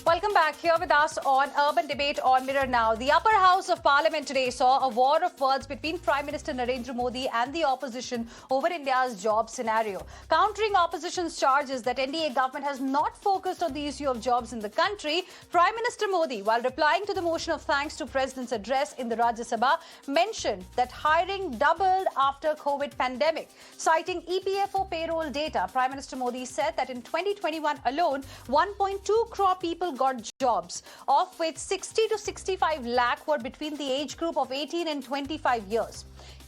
Welcome back. Here with us on Urban Debate on Mirror Now. The upper house of Parliament today saw a war of words between Prime Minister Narendra Modi and the opposition over India's job scenario. Countering opposition's charges that NDA government has not focused on the issue of jobs in the country, Prime Minister Modi, while replying to the motion of thanks to President's address in the Rajya Sabha, mentioned that hiring doubled after COVID pandemic. Citing EPFO payroll data, Prime Minister Modi said that in 2021 alone, 1.2 crore people got jobs, of which 60 to 65 lakh were between the age group of 18 and 25 years.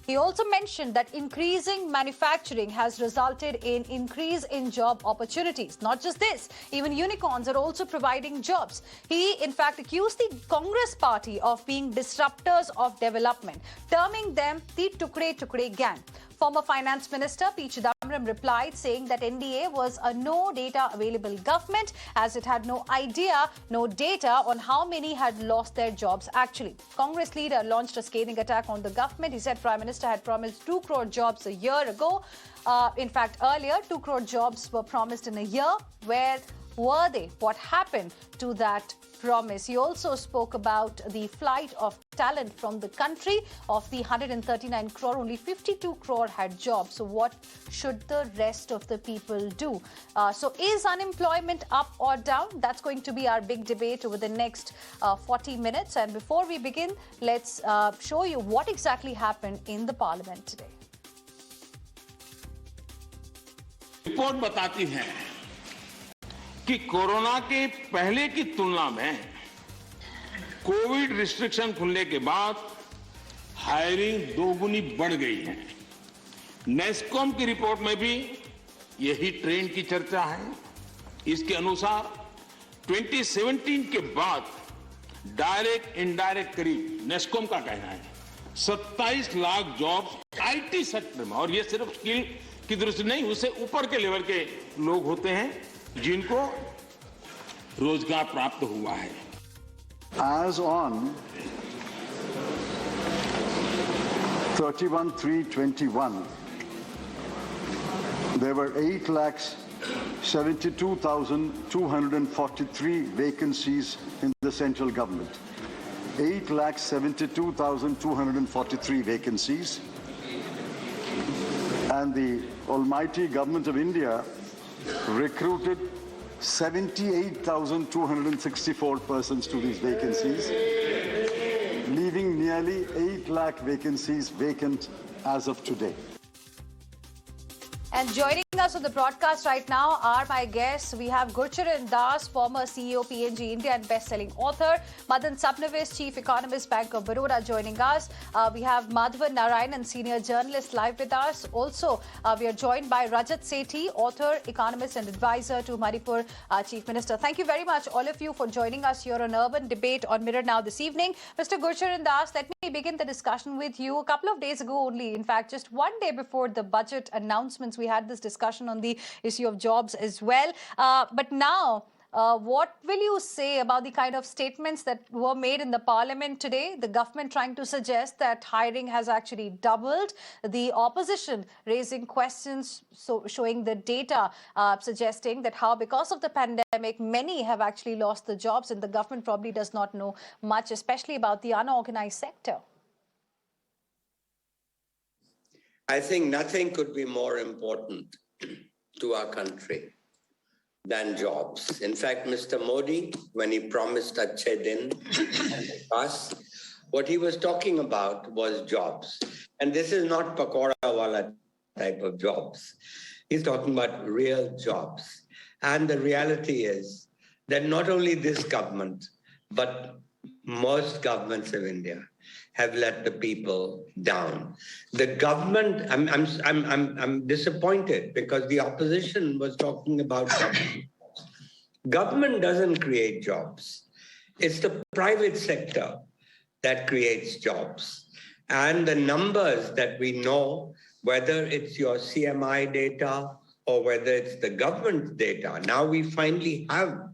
He also mentioned that increasing manufacturing has resulted in increase in job opportunities. Not just this, even unicorns are also providing jobs. He, in fact, accused the Congress party of being disruptors of development, terming them the Tukre gang. Former Finance Minister P.Chidambaram replied, saying that NDA was a no data available government as it had no idea, no data on how many had lost their jobs actually. Congress leader launched a scathing attack on the government. He said Prime Minister had promised 2 crore jobs a year ago. In fact, earlier 2 crore jobs were promised in a year. Where were they? What happened to that promise? He also spoke about the flight of talent from the country. Of the 139 crore, only 52 crore had jobs. So what should the rest of the people do? So is unemployment up or down? That's going to be our big debate over the next 40 minutes. And before we begin, let's show you what exactly happened in the parliament today. Report बताती है कि corona के पहले की तुलना में Covid restriction खुलने के बाद हायरिंग दोगुनी बढ़ गई है। नेस्कॉम की रिपोर्ट में भी यही ट्रेंड की चर्चा है। इसके अनुसार 2017 के बाद डायरेक्ट इनडायरेक्ट करीब नेस्कॉम का कहना है 27 लाख जॉब्स आईटी सेक्टर में, और ये सिर्फ स्किल की दृष्टि नहीं, उससे ऊपर के लेवल के लोग होते हैं जिनको रोजगार प्राप्त हुआ है। As on 31/3/21, there were 8,72,243 vacancies in the central government. 8,72,243 vacancies. And the almighty government of India recruited 78,264 persons to these vacancies, leaving nearly 8 lakh vacancies vacant as of today. And joining us on the broadcast right now are my guests. We have Gurcharan Das, former CEO PNG India and best-selling author. Madan Sabnavis, Chief Economist, Bank of Baroda, joining us. We have Madhavan Narayanan, senior journalist, live with us. Also, we are joined by Rajat Sethi, author, economist and advisor to Manipur Chief Minister. Thank you very much, all of you, for joining us here on Urban Debate on Mirror Now this evening. Mr. Gurcharan Das, let me begin the discussion with you. A couple of days ago only, in fact, just one day before the budget announcements, we had this discussion on the issue of jobs as well. But now, what will you say about the kind of statements that were made in the parliament today? The government trying to suggest that hiring has actually doubled. The opposition raising questions, showing the data, suggesting that how because of the pandemic, many have actually lost the jobs, and the government probably does not know much, especially about the unorganized sector. I think nothing could be more important to our country than jobs. In fact, Mr. Modi, when he promised Achhe Din us, what he was talking about was jobs. And this is not pakora wala type of jobs. He's talking about real jobs. And the reality is that not only this government, but most governments of India have let the people down. The government, I'm disappointed because the opposition was talking about government. Government doesn't create jobs. It's the private sector that creates jobs. And the numbers that we know, whether it's your CMI data or whether it's the government data, now we finally have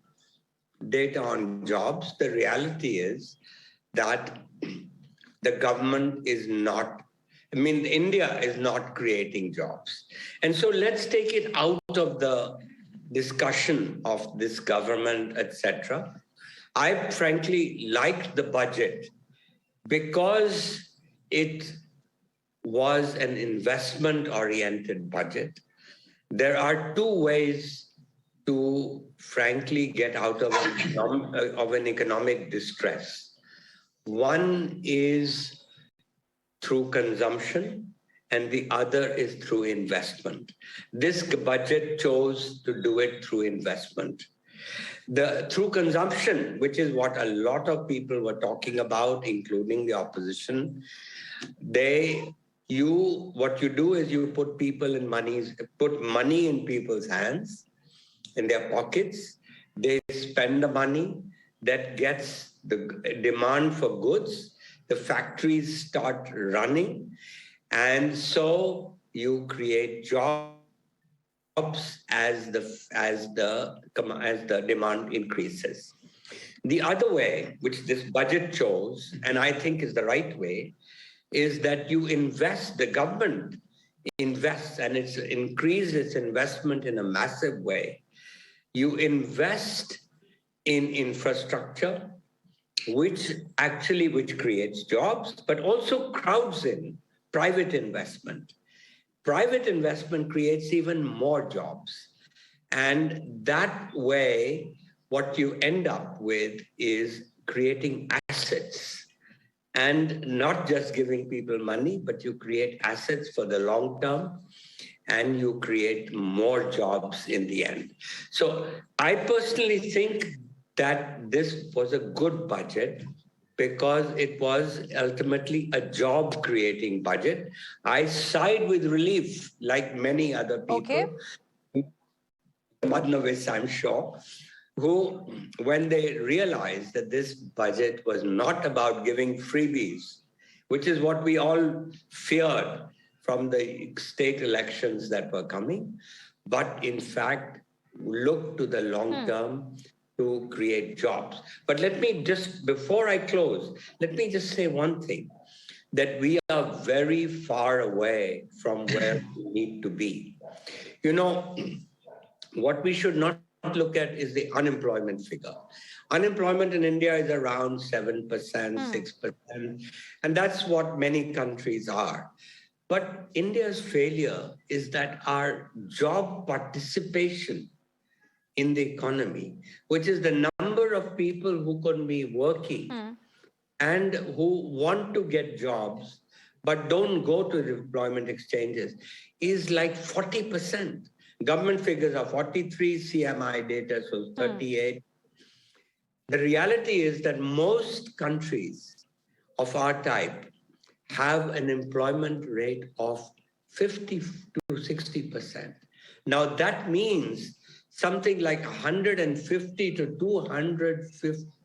data on jobs. The reality is that the government is not, India is not creating jobs. And so let's take it out of the discussion of this government, etc. I frankly liked the budget because it was an investment-oriented budget. There are two ways to frankly get out of an economic distress. One is through consumption, and the other is through investment. This budget chose to do it through investment. Through consumption, which is what a lot of people were talking about, including the opposition, what you do is you put money in people's hands, in their pockets. They spend the money, that gets the demand for goods. The factories start running, and so you create jobs as the demand increases. The other way, which this budget chose, and I think is the right way, is that you invest, the government invests, and it's increased its investment in a massive way. You invest in infrastructure, which creates jobs, but also crowds in private investment. Private investment creates even more jobs. And that way, what you end up with is creating assets. And not just giving people money, but you create assets for the long term, and you create more jobs in the end. So I personally think that this was a good budget because it was ultimately a job-creating budget. I side with relief, like many other people, Madnavis, I'm sure, who, when they realized that this budget was not about giving freebies, which is what we all feared from the state elections that were coming, but in fact, look to the long term to create jobs. But let me just, before I close, let me just say one thing, that we are very far away from where we need to be. You know, what we should not look at is the unemployment figure. Unemployment in India is around 7%, 6%, and that's what many countries are. But India's failure is that our job participation in the economy, which is the number of people who could be working and who want to get jobs but don't go to the employment exchanges, is like 40%. Government figures are 43, CMI data shows 38. The reality is that most countries of our type have an employment rate of 50 to 60%. Now that means something like 150 to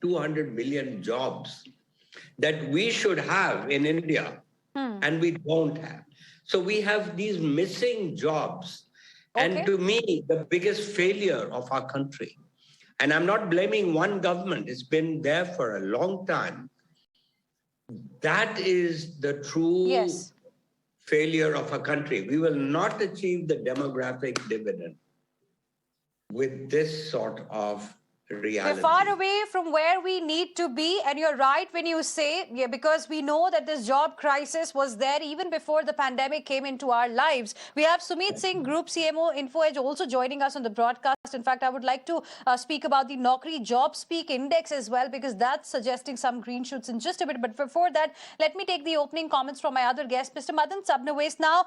200 million jobs that we should have in India, and we don't have. So we have these missing jobs. And to me, the biggest failure of our country, and I'm not blaming one government, it's been there for a long time, that is the true failure of our country. We will not achieve the demographic dividend with this sort of reality. We're far away from where we need to be, and you're right when you say, because we know that this job crisis was there even before the pandemic came into our lives. We have Sumit Singh, Group CMO, InfoEdge, also joining us on the broadcast. In fact, I would like to speak about the Naukri Job Speak Index as well, because that's suggesting some green shoots in just a bit. But before that, let me take the opening comments from my other guest, Mr. Madan Sabnawais. Now,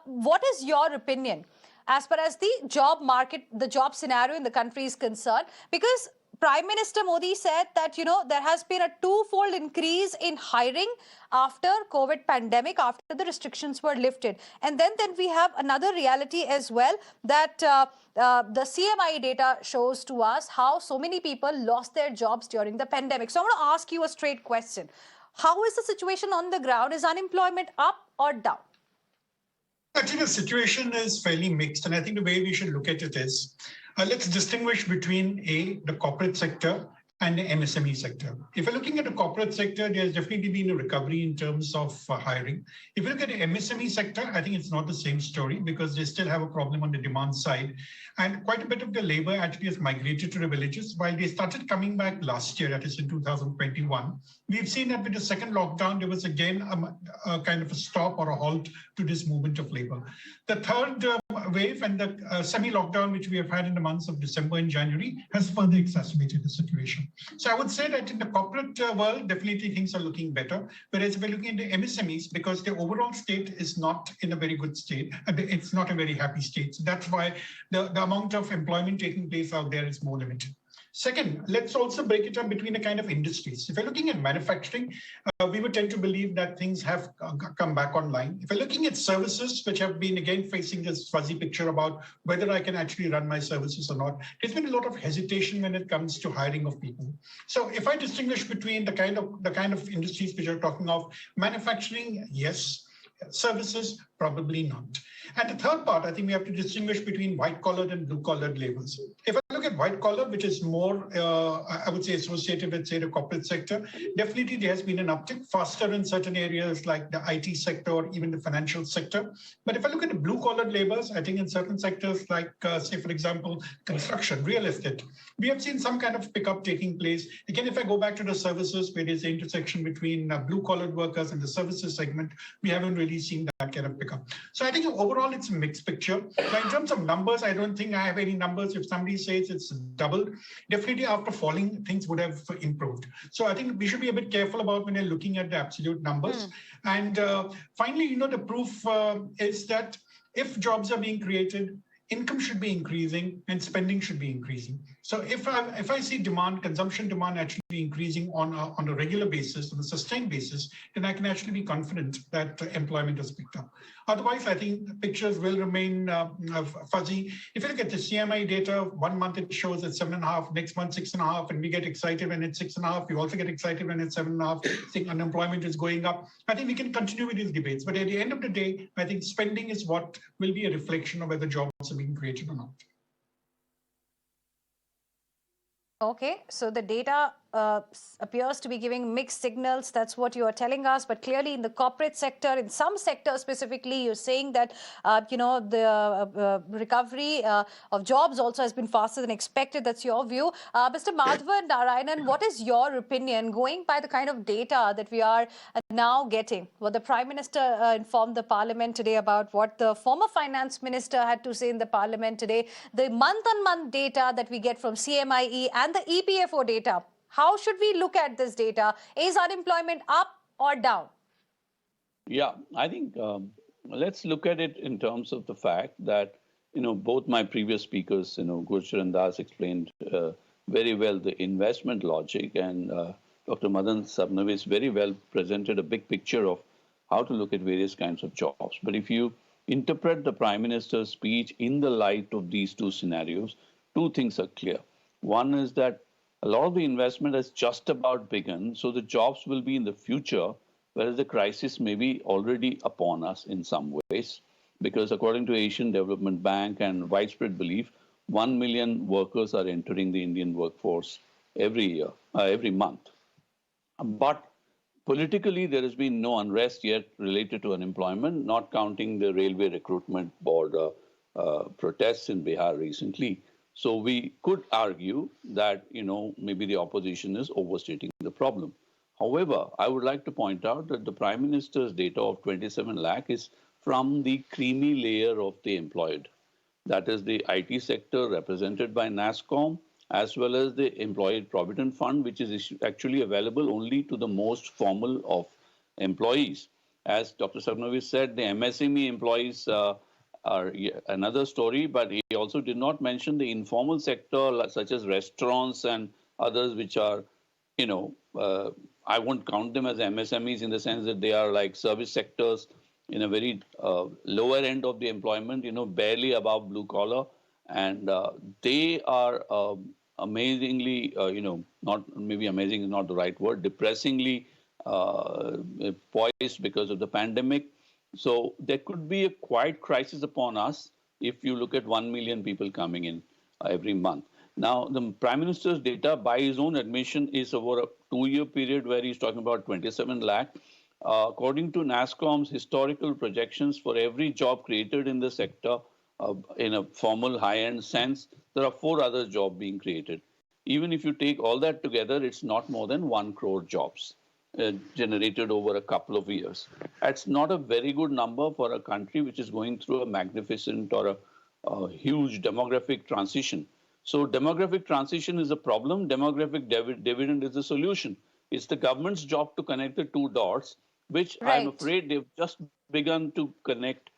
what is your opinion as far as the job market, the job scenario in the country is concerned? Because Prime Minister Modi said that, there has been a twofold increase in hiring after COVID pandemic, after the restrictions were lifted. And then we have another reality as well, that the CMI data shows to us how so many people lost their jobs during the pandemic. So I want to ask you a straight question. How is the situation on the ground? Is unemployment up or down? I think the situation is fairly mixed, and I think the way we should look at it is, let's distinguish between the corporate sector and the MSME sector. If you're looking at the corporate sector, there's definitely been a recovery in terms of hiring. If you look at the MSME sector, I think it's not the same story because they still have a problem on the demand side. And quite a bit of the labor actually has migrated to the villages. While they started coming back last year, that is in 2021, we've seen that with the second lockdown, there was again a kind of a stop or a halt to this movement of labor. The third wave and the semi-lockdown, which we have had in the months of December and January, has further exacerbated the situation. So I would say that in the corporate world, definitely things are looking better. Whereas if we're looking at the MSMEs, because the overall state is not in a very good state, it's not a very happy state. So that's why the amount of employment taking place out there is more limited. Second, let's also break it up between the kind of industries. If you're looking at manufacturing, we would tend to believe that things have come back online. If you're looking at services, which have been again facing this fuzzy picture about whether I can actually run my services or not, there's been a lot of hesitation when it comes to hiring of people. So if I distinguish between the kind of industries which are talking of, manufacturing, yes. Services, probably not. And the third part, I think we have to distinguish between white-collared and blue-collared labors. If I look at white-collar, which is more, I would say, associated with, say, the corporate sector, definitely there has been an uptick, faster in certain areas like the IT sector or even the financial sector. But if I look at the blue-collared labors, I think in certain sectors like, say, for example, construction, real estate, we have seen some kind of pickup taking place. Again, if I go back to the services, where there's the intersection between blue-collared workers and the services segment, we haven't really seen that kind of pickup. So I think overall it's a mixed picture. Now, in terms of numbers, I don't think I have any numbers. If somebody says it's doubled, definitely after falling, things would have improved. So I think we should be a bit careful about when you're looking at the absolute numbers. And finally, the proof is that if jobs are being created, income should be increasing and spending should be increasing. So if I see consumption demand actually increasing on a regular basis, on a sustained basis, then I can actually be confident that employment has picked up. Otherwise, I think pictures will remain fuzzy. If you look at the CMI data, 1 month it shows at 7.5, next month 6.5, and we get excited when it's 6.5. We also get excited when it's 7.5. Think unemployment is going up. I think we can continue with these debates, but at the end of the day, I think spending is what will be a reflection of whether jobs are being created or not. Okay, so the data appears to be giving mixed signals. That's what you are telling us. But clearly in the corporate sector, in some sectors specifically, you're saying that, the recovery of jobs also has been faster than expected. That's your view. Mr. Madhavan Narayanan, what is your opinion going by the kind of data that we are now getting? Well, the Prime Minister informed the Parliament today about what the former Finance Minister had to say in the Parliament today. The month-on-month data that we get from CMIE and the EPFO data. How should we look at this data? Is unemployment up or down? Yeah, I think let's look at it in terms of the fact that, both my previous speakers, Gurchar and Das explained very well the investment logic, and Dr. Madan Sabnavis very well presented a big picture of how to look at various kinds of jobs. But if you interpret the Prime Minister's speech in the light of these two scenarios, two things are clear. One is that a lot of the investment has just about begun, so the jobs will be in the future, whereas the crisis may be already upon us in some ways, because according to Asian Development Bank and widespread belief, 1 million workers are entering the Indian workforce every month. But politically, there has been no unrest yet related to unemployment, not counting the railway recruitment board protests in Bihar recently. So we could argue that, maybe the opposition is overstating the problem. However, I would like to point out that the Prime Minister's data of 27 lakh is from the creamy layer of the employed. That is the IT sector represented by NASSCOM, as well as the Employee Provident Fund, which is actually available only to the most formal of employees. As Dr. Sabnavis said, the MSME employees are another story, but he also did not mention the informal sector, such as restaurants and others, which are, I won't count them as MSMEs in the sense that they are like service sectors in a very lower end of the employment, barely above blue collar. And they are amazingly, not maybe amazing is not the right word, depressingly poised because of the pandemic. So there could be a quiet crisis upon us if you look at 1 million people coming in every month. Now, the Prime Minister's data, by his own admission, is over a 2-year period where he's talking about 27 lakh. According to NASSCOM's historical projections, for every job created in the sector, in a formal high-end sense, there are 4 other jobs being created. Even if you take all that together, it's not more than 1 crore jobs generated over a couple of years. That's not a very good number for a country which is going through a magnificent or a huge demographic transition. So demographic transition is a problem. Demographic dividend is the solution. It's the government's job to connect the 2 dots, which Right. I'm afraid they've just begun to connect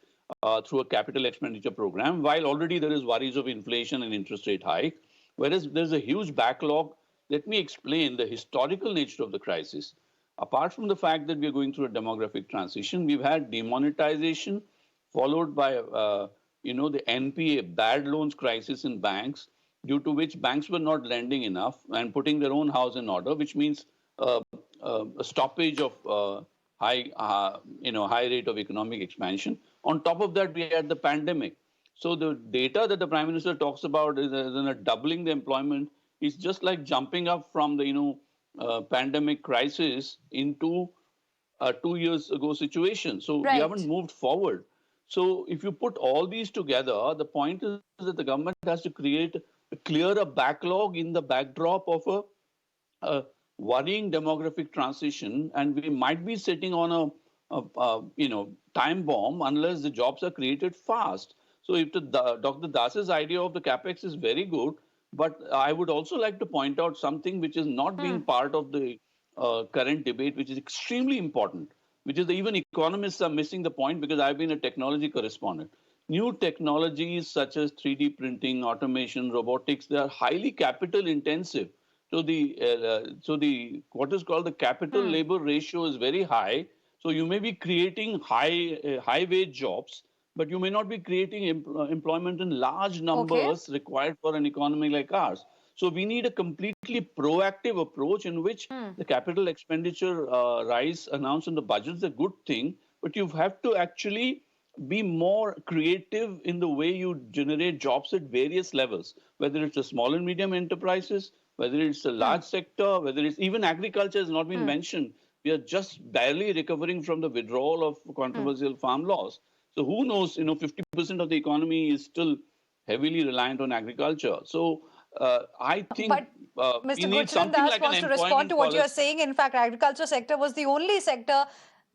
through a capital expenditure program, while already there is worries of inflation and interest rate hike. Whereas there's a huge backlog. Let me explain the historical nature of the crisis. Apart from the fact that we're going through a demographic transition, we've had demonetization followed by, the NPA, bad loans crisis in banks, due to which banks were not lending enough and putting their own house in order, which means a stoppage of high rate of economic expansion. On top of that, we had the pandemic. So the data that the Prime Minister talks about is doubling the employment is just like jumping up from the pandemic crisis into a 2 years ago situation. So we haven't moved forward. So if you put all these together, the point is that the government has to clear a backlog in the backdrop of a worrying demographic transition, and we might be sitting on a time bomb unless the jobs are created fast. So if Dr. Das's idea of the capex is very good, but I would also like to point out something which is not being part of the current debate, which is extremely important, which is that even economists are missing the point, because I've been a technology correspondent. New technologies such as 3D printing, automation, robotics, they are highly capital intensive. So the what is called the capital labor ratio is very high. So you may be creating high wage jobs, but you may not be creating employment in large numbers required for an economy like ours. So we need a completely proactive approach in which the capital expenditure rise announced in the budget is a good thing, but you have to actually be more creative in the way you generate jobs at various levels, whether it's the small and medium enterprises, whether it's the large sector, whether it's even agriculture has not been mentioned. We are just barely recovering from the withdrawal of controversial farm laws. So who knows, 50% of the economy is still heavily reliant on agriculture. So I think Mr. we need Gurcharan something Das like wants an to respond employment to what you're policy. saying. In fact, agriculture sector was the only sector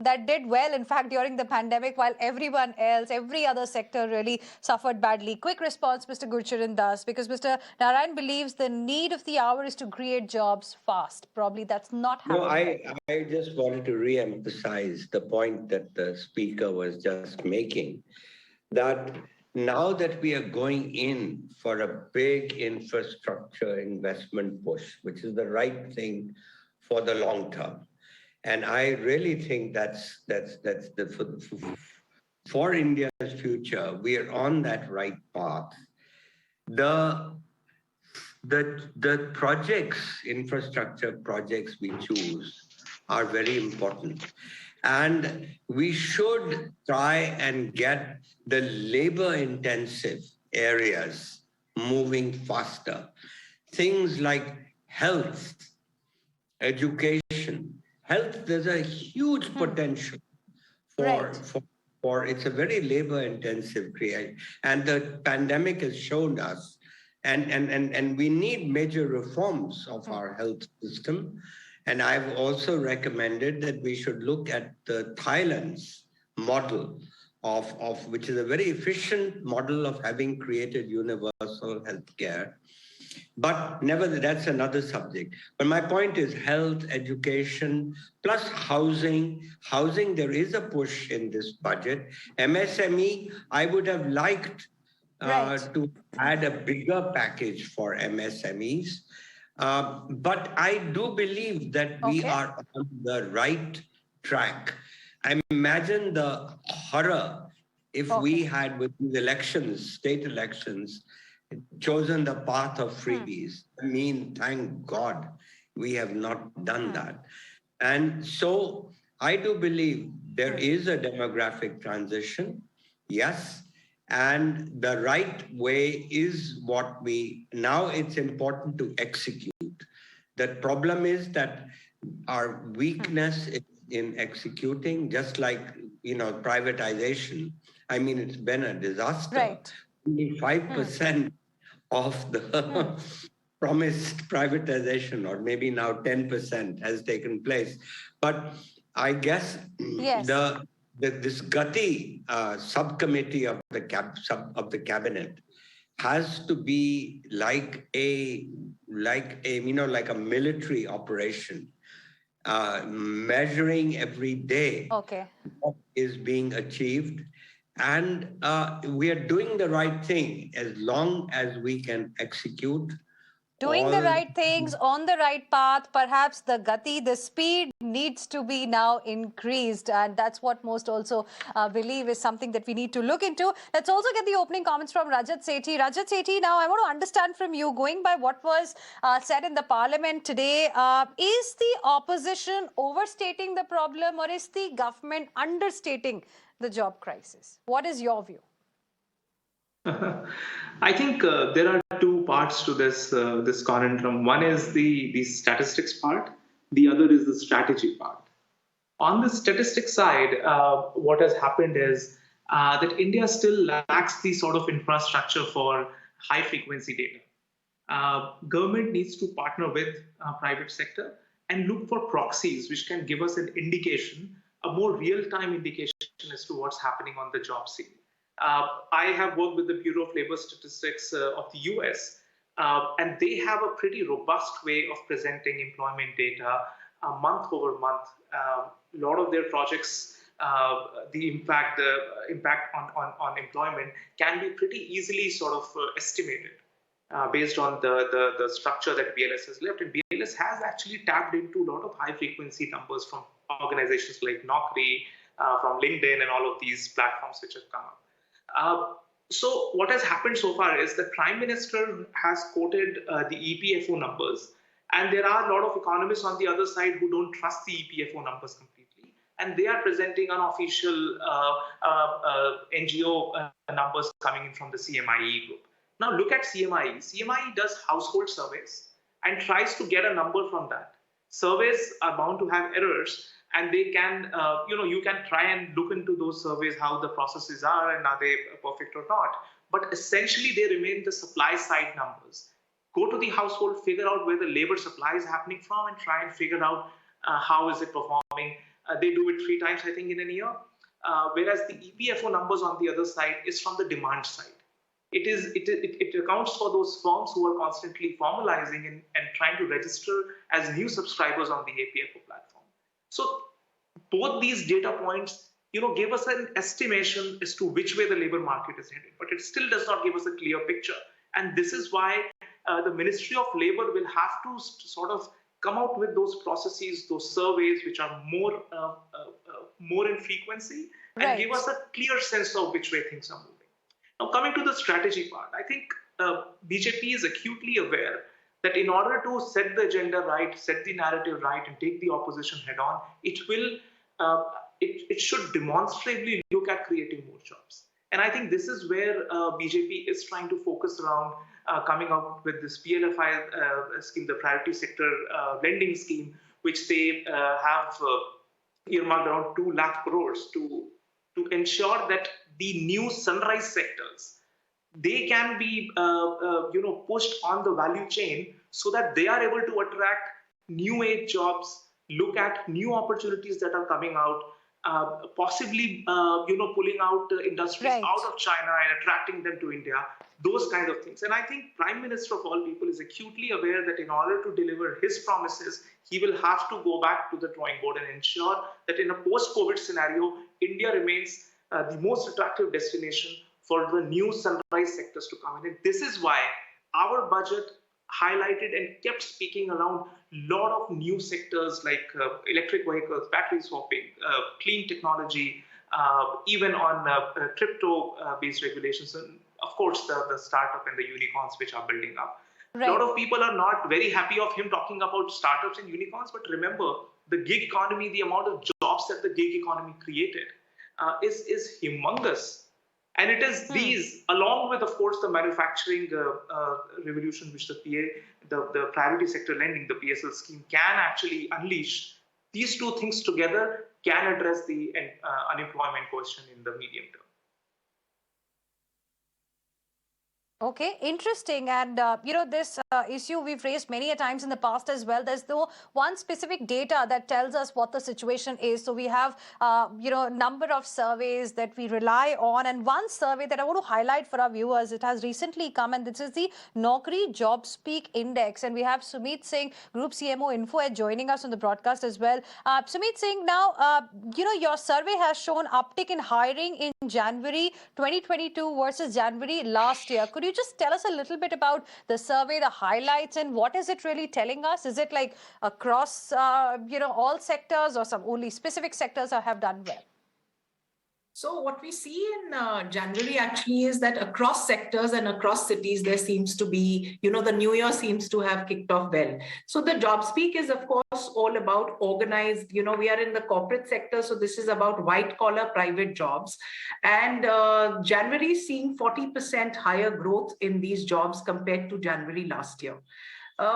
that did well, in fact, during the pandemic, while everyone else, every other sector really suffered badly. Quick response, Mr. Gurcharan Das, because Mr. Narayan believes the need of the hour is to create jobs fast. Probably that's not happening. No, I just wanted to re-emphasize the point that the speaker was just making, that now that we are going in for a big infrastructure investment push, which is the right thing for the long term, and I really think that's for India's future, we are on that right path. The projects, infrastructure projects we choose are very important. And we should try and get the labor-intensive areas moving faster. Things like health, education. Health, there's a huge potential for it's a very labor-intensive creation. And the pandemic has shown us, and we need major reforms of our health system. And I've also recommended that we should look at the Thailand's model of which is a very efficient model of having created universal healthcare. But nevertheless, that's another subject. But my point is health, education, plus housing. Housing, there is a push in this budget. MSME, I would have liked to add a bigger package for MSMEs. But I do believe that we are on the right track. I imagine the horror if we had, with these elections, state elections, chosen the path of freebies. I mean, thank God we have not done that. And so I do believe there is a demographic transition, yes, And the right way is what now it's important to execute. The problem is that our weakness is in executing, just like, privatization. I mean, it's been a disaster. Right. Only 5% of the promised privatization, or maybe now 10%, has taken place. But I guess Yes. this Gati subcommittee of the cabinet has to be like a military operation, measuring every day Okay. what is being achieved. And we are doing the right thing as long as we can execute. Doing the right things on the right path, perhaps the gati, the speed needs to be now increased. And that's what most also believe is something that we need to look into. Let's also get the opening comments from Rajat Sethi. Rajat Sethi, now I want to understand from you, going by what was said in the parliament today, is the opposition overstating the problem, or is the government understating the job crisis? What is your view? I think there are two parts to this conundrum. One is the statistics part. The other is the strategy part. On the statistics side, what has happened is that India still lacks the sort of infrastructure for high frequency data. Government needs to partner with private sector and look for proxies which can give us an indication, a more real-time indication as to what's happening on the job scene. I have worked with the Bureau of Labor Statistics of the US, and they have a pretty robust way of presenting employment data month over month. A lot of their projects, the impact on employment can be pretty easily sort of estimated based on the structure that BLS has left. And BLS has actually tapped into a lot of high frequency numbers from organizations like Naukri, from LinkedIn, and all of these platforms which have come up. So what has happened so far is the Prime Minister has quoted the EPFO numbers, and there are a lot of economists on the other side who don't trust the EPFO numbers completely, and they are presenting unofficial NGO numbers coming in from the CMIE group. Now look at CMIE. CMIE does household surveys and tries to get a number from that. Surveys are bound to have errors, and they can, you can try and look into those surveys, how the processes are and are they perfect or not. But essentially, they remain the supply side numbers. Go to the household, figure out where the labor supply is happening from, and try and figure out how is it performing. They do it 3 times, I think, in a year. Whereas the EPFO numbers on the other side is from the demand side. It accounts for those firms who are constantly formalizing and trying to register as new subscribers on the EPFO platform. So both these data points, give us an estimation as to which way the labor market is headed, but it still does not give us a clear picture. And this is why the Ministry of Labor will have to sort of come out with those processes, those surveys, which are more in frequency, and give us a clear sense of which way things are moving. Now, coming to the strategy part, I think BJP is acutely aware that in order to set the agenda right, set the narrative right, and take the opposition head on, it should demonstrably look at creating more jobs. And I think this is where BJP is trying to focus around coming out with this PLFI scheme, the priority sector lending scheme, which they have earmarked around 2 lakh crores to ensure that the new sunrise sectors, they can be pushed on the value chain so that they are able to attract new age jobs, look at new opportunities that are coming out, possibly pulling out industries out of China and attracting them to India, those kind of things. And I think Prime Minister of all people is acutely aware that in order to deliver his promises, he will have to go back to the drawing board and ensure that in a post-COVID scenario, India remains the most attractive destination for the new sunrise sectors to come in. And this is why our budget highlighted and kept speaking around a lot of new sectors like electric vehicles, battery swapping, clean technology, even on crypto-based regulations, and of course the startup and the unicorns which are building up. A lot of people are not very happy of him talking about startups and unicorns, but remember, the gig economy, the amount of jobs that the gig economy created is humongous. And it is these, along with, of course, the manufacturing revolution, which the priority sector lending, the PSL scheme, can actually unleash. These two things together can address the unemployment question in the medium term. Okay, interesting. And, this issue we've raised many a times in the past as well. There's no one specific data that tells us what the situation is. So we have, a number of surveys that we rely on. And one survey that I want to highlight for our viewers, it has recently come, and this is the Naukri Job Speak Index. And we have Sumit Singh, Group CMO Info, joining us on the broadcast as well. Sumit Singh, now, your survey has shown uptick in hiring in January 2022 versus January last year. Could you just tell us a little bit about the survey, the highlights, and what is it really telling us? Is it like across, all sectors, or some only specific sectors have done well? So what we see in January actually is that across sectors and across cities, there seems to be, the new year seems to have kicked off well. So the Job Speak is, of course, all about organized, we are in the corporate sector. So this is about white collar private jobs. And January is seeing 40% higher growth in these jobs compared to January last year.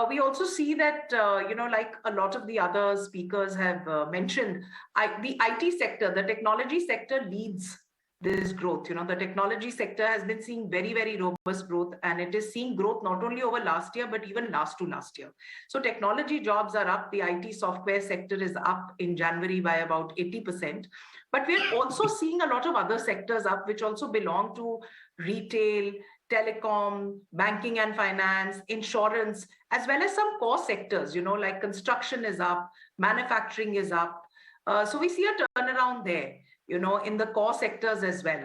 We also see that, like a lot of the other speakers have mentioned, the IT sector, the technology sector leads this growth. The technology sector has been seeing very, very robust growth, and it is seeing growth not only over last year, but even last year. So technology jobs are up. The IT software sector is up in January by about 80%. But we're also seeing a lot of other sectors up, which also belong to retail, telecom, banking and finance, insurance, as well as some core sectors, like construction is up, manufacturing is up. So we see a turnaround there, in the core sectors as well.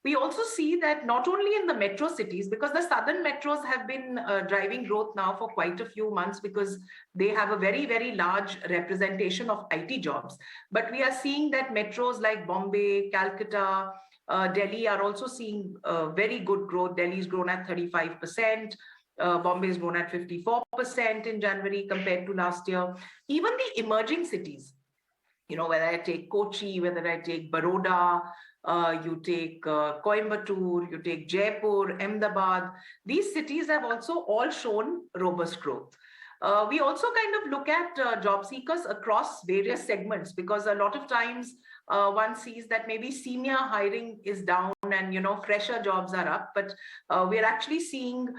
We also see that not only in the metro cities, because the southern metros have been driving growth now for quite a few months because they have a very, very large representation of IT jobs. But we are seeing that metros like Bombay, Calcutta, Delhi are also seeing very good growth. Delhi's grown at 35%. Bombay's grown at 54% in January compared to last year. Even the emerging cities, whether I take Kochi, whether I take Baroda, you take Coimbatore, you take Jaipur, Ahmedabad, these cities have also all shown robust growth. We also kind of look at job seekers across various segments, because a lot of times one sees that maybe senior hiring is down and, fresher jobs are up. But we're actually seeing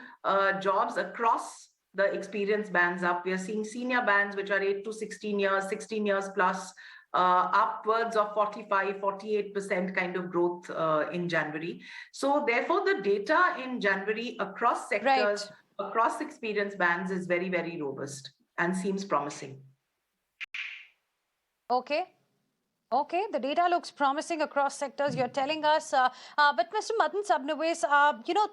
jobs across the experience bands up. We are seeing senior bands, which are 8 to 16 years, 16 years plus, upwards of 45, 48% kind of growth in January. So therefore, the data in January across sectors, across experience bands is very, very robust and seems promising. Okay, the data looks promising across sectors, you're telling us. But Mr. Madan Sabnawes,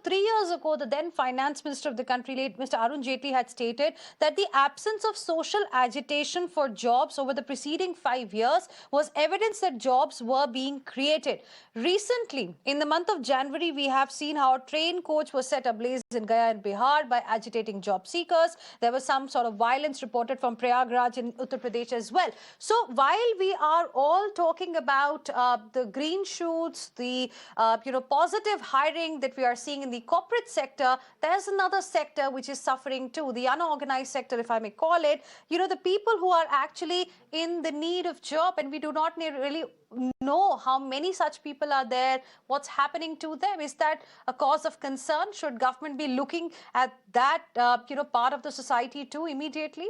3 years ago, the then finance minister of the country, late Mr. Arun Jaitley, had stated that the absence of social agitation for jobs over the preceding 5 years was evidence that jobs were being created. Recently, in the month of January, we have seen how a train coach was set ablaze in Gaya and Bihar by agitating job seekers. There was some sort of violence reported from Prayagraj in Uttar Pradesh as well. So while we are all talking about the green shoots, the positive hiring that we are seeing in the corporate sector, there's another sector which is suffering too, the unorganized sector, if I may call it. The people who are actually in the need of job, and we do not really know how many such people are there, what's happening to them. Is that a cause of concern? Should government be looking at that part of the society too immediately?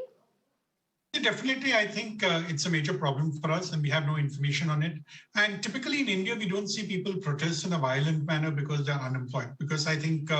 Definitely, I think it's a major problem for us, and we have no information on it. And typically in India, we don't see people protest in a violent manner because they're unemployed. Because I think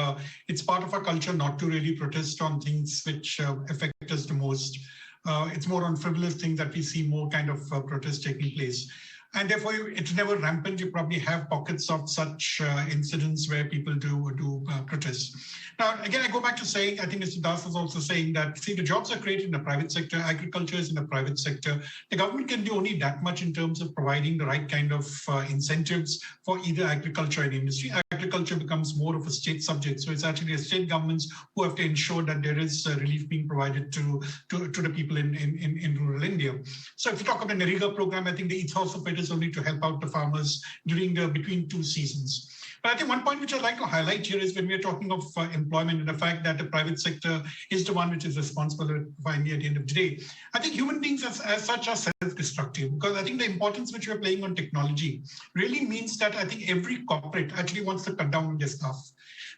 it's part of our culture not to really protest on things which affect us the most. It's more on frivolous things that we see more kind of protests taking place. And therefore, it's never rampant. You probably have pockets of such incidents where people do protest. Now, again, I go back to saying, I think Mr. Das was also saying that, see, the jobs are created in the private sector, agriculture is in the private sector. The government can do only that much in terms of providing the right kind of incentives for either agriculture and industry. Agriculture becomes more of a state subject. So it's actually the state governments who have to ensure that there is relief being provided to the people in rural India. So if you talk about the Narendra program, I think the ethos of it is only to help out the farmers during between two seasons. But I think one point which I'd like to highlight here is when we are talking of employment and the fact that the private sector is the one which is responsible finally at the end of the day. I think human beings as such are self-destructive, because I think the importance which we're playing on technology really means that I think every corporate actually wants to cut down on their staff.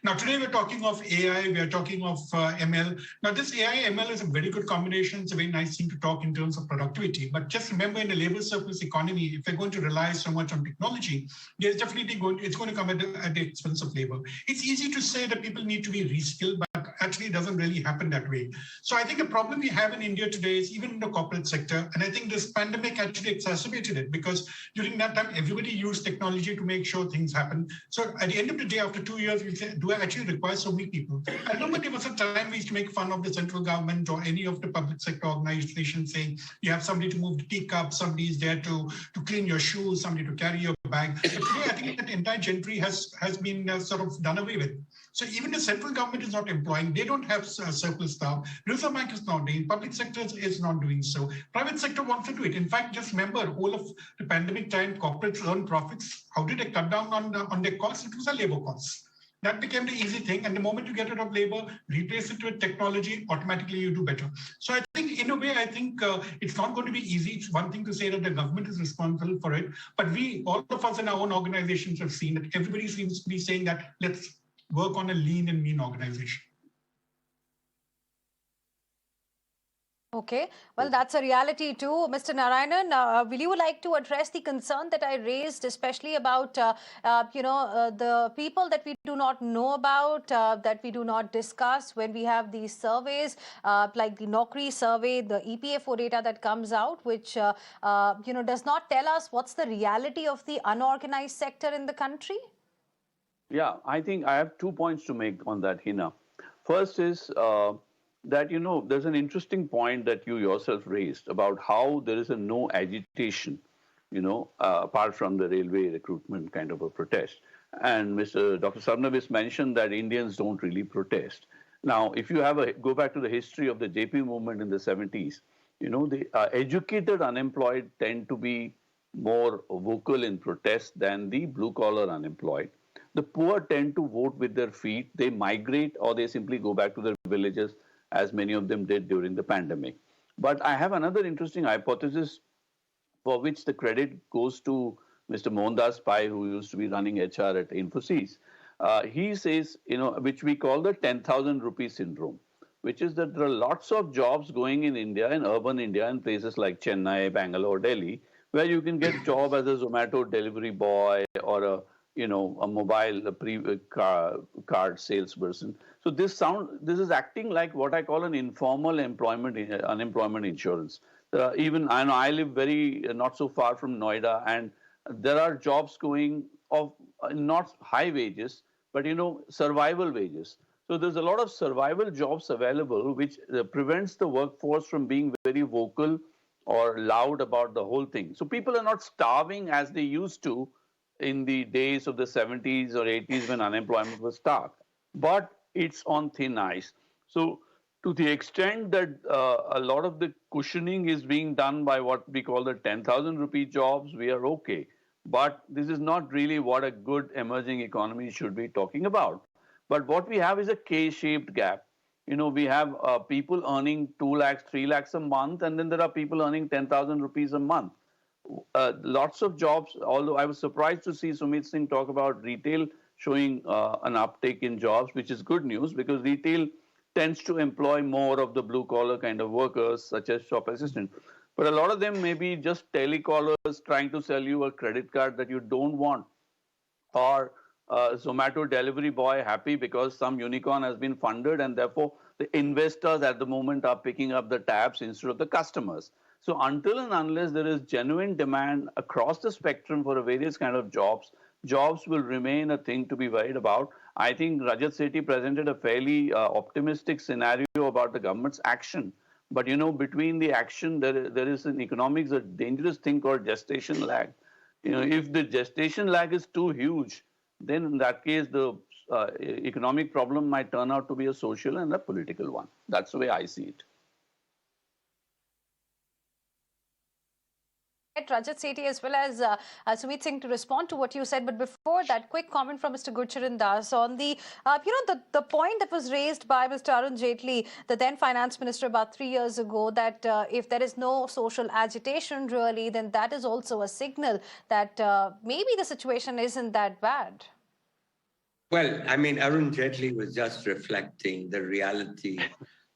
Now, today we're talking of AI, we are talking of ML. Now, this AI, ML is a very good combination. It's a very nice thing to talk in terms of productivity. But just remember, in a labor surplus economy, if we're going to rely so much on technology, there's definitely going to come at the expense of labor. It's easy to say that people need to be reskilled, but actually it doesn't really happen that way. So I think the problem we have in India today is even in the corporate sector, and I think this pandemic actually exacerbated it, because during that time, everybody used technology to make sure things happen. So at the end of the day, after 2 years, we say, do I actually require so many people? I remember there was a time we used to make fun of the central government or any of the public sector organizations saying, you have somebody to move the teacup, somebody is there to clean your shoes, somebody to carry your bag. But today, I think that entire gentry has been sort of done away with. So even the central government is not employing, they don't have surplus staff. Reserve Bank is not doing, public sector is not doing so. Private sector wants to do it. In fact, just remember, whole of the pandemic time, corporates earn profits. How did they cut down on their costs? It was a labor costs. That became the easy thing. And the moment you get rid of labor, replace it with technology, automatically you do better. So I think in a way, I think it's not going to be easy. It's one thing to say that the government is responsible for it. But we, all of us in our own organizations have seen that everybody seems to be saying that let's work on a lean and mean organization. Okay, well, that's a reality too. Mr. Narayanan, will you like to address the concern that I raised, especially about, the people that we do not know about, that we do not discuss when we have these surveys, like the Naukri survey, the EPFO data that comes out, which, does not tell us what's the reality of the unorganized sector in the country? Yeah, I think I have 2 points to make on that, Heena. First is that, there's an interesting point that you yourself raised about how there is a no agitation, apart from the railway recruitment kind of a protest. And Dr. Sabnabis mentioned that Indians don't really protest. Now, if you go back to the history of the JP movement in the 70s, the educated unemployed tend to be more vocal in protest than the blue-collar unemployed. The poor tend to vote with their feet. They migrate or they simply go back to their villages, as many of them did during the pandemic. But I have another interesting hypothesis for which the credit goes to Mr. Mohandas Pai, who used to be running HR at Infosys. He says, which we call the 10,000 rupee syndrome, which is that there are lots of jobs going in India, in urban India, in places like Chennai, Bangalore, Delhi, where you can get job as a Zomato delivery boy or a mobile card salesperson. So this is acting like what I call an informal unemployment insurance. Even I live very not so far from Noida, and there are jobs going of not high wages, but survival wages. So there's a lot of survival jobs available, which prevents the workforce from being very vocal or loud about the whole thing. So people are not starving as they used to in the days of the 70s or 80s when unemployment was stark, but it's on thin ice. So to the extent that a lot of the cushioning is being done by what we call the 10,000 rupee jobs, we are okay. But this is not really what a good emerging economy should be talking about. But what we have is a K-shaped gap. We have people earning 2 lakhs, 3 lakhs a month, and then there are people earning 10,000 rupees a month. Lots of jobs, although I was surprised to see Sumit Singh talk about retail showing an uptake in jobs, which is good news because retail tends to employ more of the blue-collar kind of workers, such as shop assistant. But a lot of them may be just telecallers trying to sell you a credit card that you don't want, or a Zomato delivery boy happy because some unicorn has been funded and therefore the investors at the moment are picking up the tabs instead of the customers. So until and unless there is genuine demand across the spectrum for various kind of jobs, jobs will remain a thing to be worried about. I think Rajat Sethi presented a fairly optimistic scenario about the government's action. But between the action, there is in economics a dangerous thing called gestation lag. If the gestation lag is too huge, then in that case, the economic problem might turn out to be a social and a political one. That's the way I see it. get Rajat Sethi as well as Sumit Singh to respond to what you said. But before that, quick comment from Mr. Gurcharan Das on the, the point that was raised by Mr. Arun Jaitley, the then finance minister, about 3 years ago, that if there is no social agitation really, then that is also a signal that maybe the situation isn't that bad. Well, I mean, Arun Jaitley was just reflecting the reality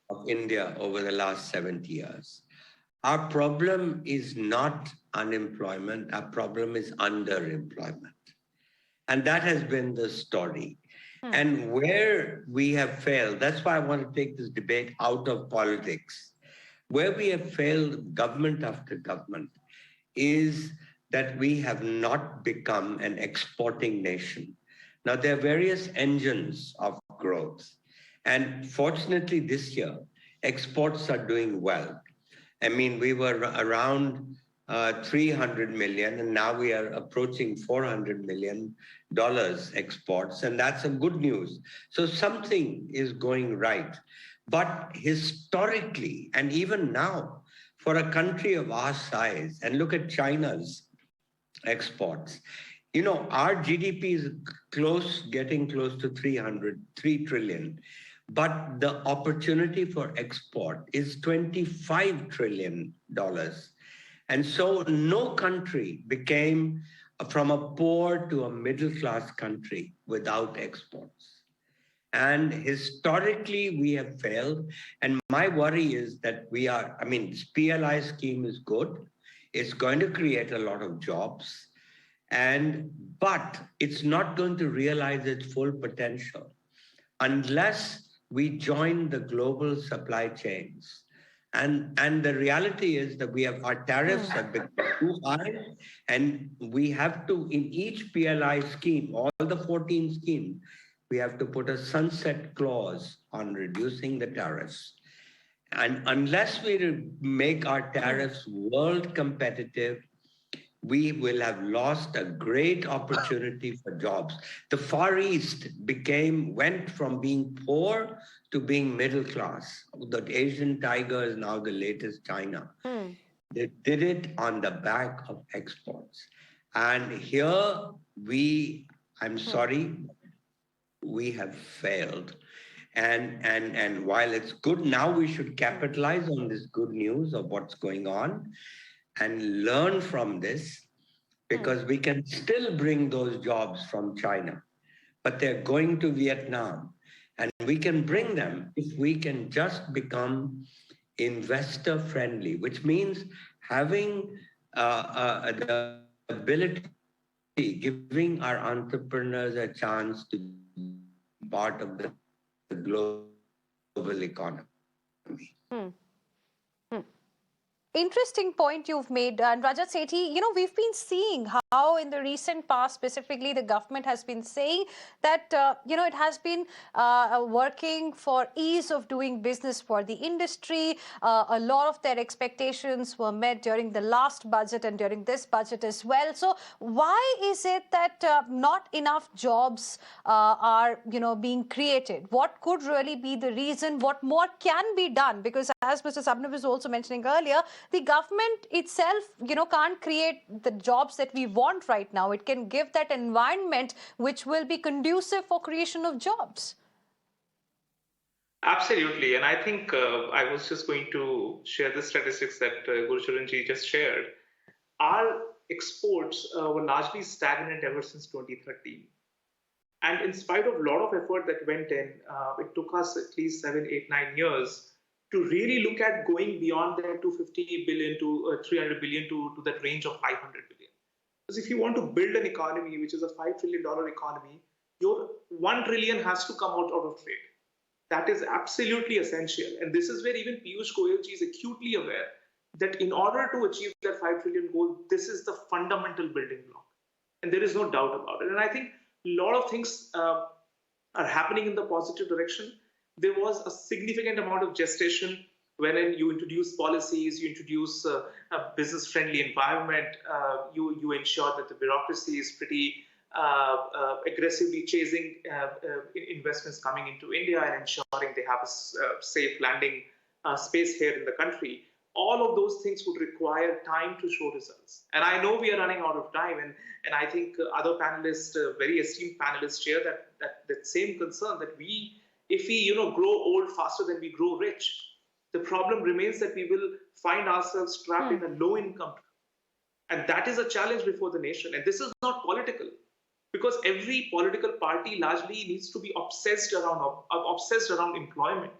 of India over the last 70 years. Our problem is not unemployment, our problem is underemployment. And that has been the story. And where we have failed, that's why I want to take this debate out of politics. Where we have failed, government after government, is that we have not become an exporting nation. Now, there are various engines of growth. And fortunately, this year, exports are doing well. I mean, we were around 300 million, and now we are approaching $400 million exports, and that's a good news. So something is going right. But historically, and even now, for a country of our size, and look at China's exports, you know, our GDP is getting close to 3 trillion. But the opportunity for export is $25 trillion. And so no country became from a poor to a middle-class country without exports. And historically, we have failed. And my worry is that this PLI scheme is good. It's going to create a lot of jobs. But it's not going to realize its full potential unless we join the global supply chains. And the reality is that our tariffs have become too high, and we have to, in each PLI scheme, all the 14 schemes, we have to put a sunset clause on reducing the tariffs. And unless we make our tariffs world competitive, we will have lost a great opportunity for jobs. The Far East went from being poor to being middle class. The Asian tiger is now the latest China. They did it on the back of exports. And here I'm sorry, we have failed. And while it's good, now we should capitalize on this good news of what's going on and learn from this, because we can still bring those jobs from China, but they're going to Vietnam. And we can bring them if we can just become investor friendly, which means having the ability, giving our entrepreneurs a chance to be part of the global economy. Interesting point you've made. And Rajat Sethi, we've been seeing how in the recent past, specifically, the government has been saying that, it has been working for ease of doing business for the industry. A lot of their expectations were met during the last budget and during this budget as well. So why is it that not enough jobs are, being created? What could really be the reason? What more can be done? Because as Mr. Sabnab was also mentioning earlier, the government itself, can't create the jobs that we want right now. It can give that environment which will be conducive for creation of jobs. Absolutely. And I think I was just going to share the statistics that Gurcharan ji just shared. Our exports were largely stagnant ever since 2013. And in spite of a lot of effort that went in, it took us at least 7, 8, 9 years to really look at going beyond that 250 billion to 300 billion to that range of 500 billion. Because if you want to build an economy, which is a $5 trillion economy, your 1 trillion has to come out of trade. That is absolutely essential. And this is where even Piyush Goyal ji is acutely aware that in order to achieve that 5 trillion goal, this is the fundamental building block. And there is no doubt about it. And I think a lot of things are happening in the positive direction. There was a significant amount of gestation when you introduce policies, you introduce a business-friendly environment, you ensure that the bureaucracy is pretty aggressively chasing investments coming into India and ensuring they have a safe landing space here in the country. all of those things would require time to show results. And I know we are running out of time, and I think other panelists, very esteemed panelists, share that same concern that if we grow old faster than we grow rich, the problem remains that we will find ourselves trapped in a low-income. And that is a challenge before the nation. And this is not political, because every political party largely needs to be obsessed around employment.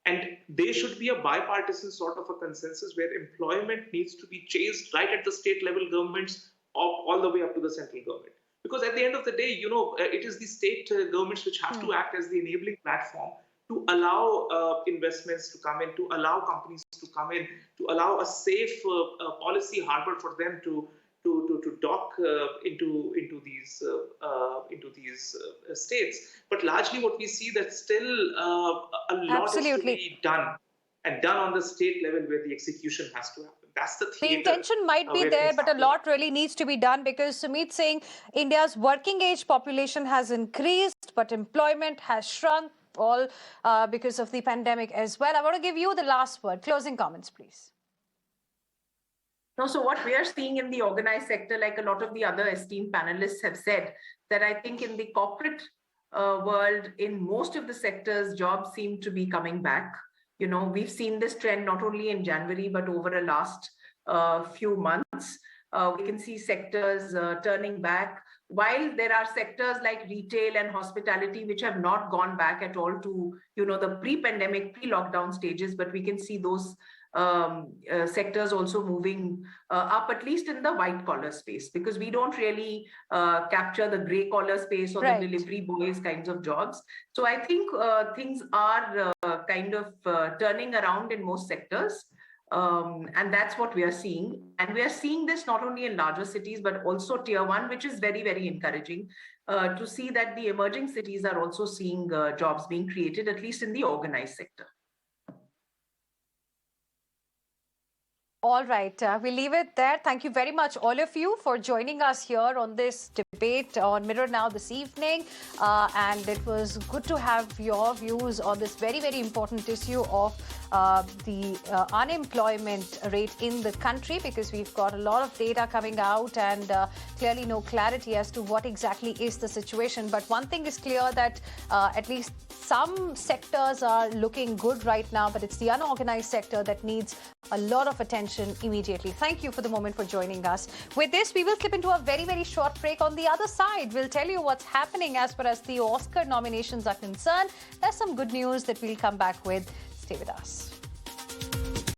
And there should be a bipartisan sort of a consensus where employment needs to be chased right at the state level governments all the way up to the central government. Because at the end of the day, it is the state governments which have to act as the enabling platform to allow investments to come in, to allow companies to come in, to allow a safe policy harbor for them to dock into these states. But largely, what we see that still a lot is to be done, and done on the state level where the execution has to happen. That's the theater. The intention might be there, but a lot really needs to be done, because Sumit saying India's working age population has increased, but employment has shrunk, all because of the pandemic as well. I want to give you the last word. Closing comments, please. No, so what we are seeing in the organized sector, like a lot of the other esteemed panelists have said, that I think in the corporate world, in most of the sectors, jobs seem to be coming back. We've seen this trend not only in January, but over the last few months. We can see sectors turning back, while there are sectors like retail and hospitality, which have not gone back at all to, the pre-pandemic, pre-lockdown stages, but we can see those sectors also moving up, at least in the white collar space, because we don't really capture the gray collar space or the delivery boys kinds of jobs. So I think things are kind of turning around in most sectors. And that's what we are seeing. And we are seeing this not only in larger cities, but also tier 1, which is very, very encouraging to see that the emerging cities are also seeing jobs being created, at least in the organized sector. All right, we'll leave it there. Thank you very much, all of you, for joining us here on this debate on Mirror Now this evening. And it was good to have your views on this very, very important issue of the unemployment rate in the country, because we've got a lot of data coming out and clearly no clarity as to what exactly is the situation. But one thing is clear, that at least some sectors are looking good right now, but it's the unorganized sector that needs a lot of attention immediately. Thank you for the moment for joining us. With this, we will slip into a very, very short break. On the other side, we'll tell you what's happening as far as the Oscar nominations are concerned. There's some good news that we'll come back with. Stay with us.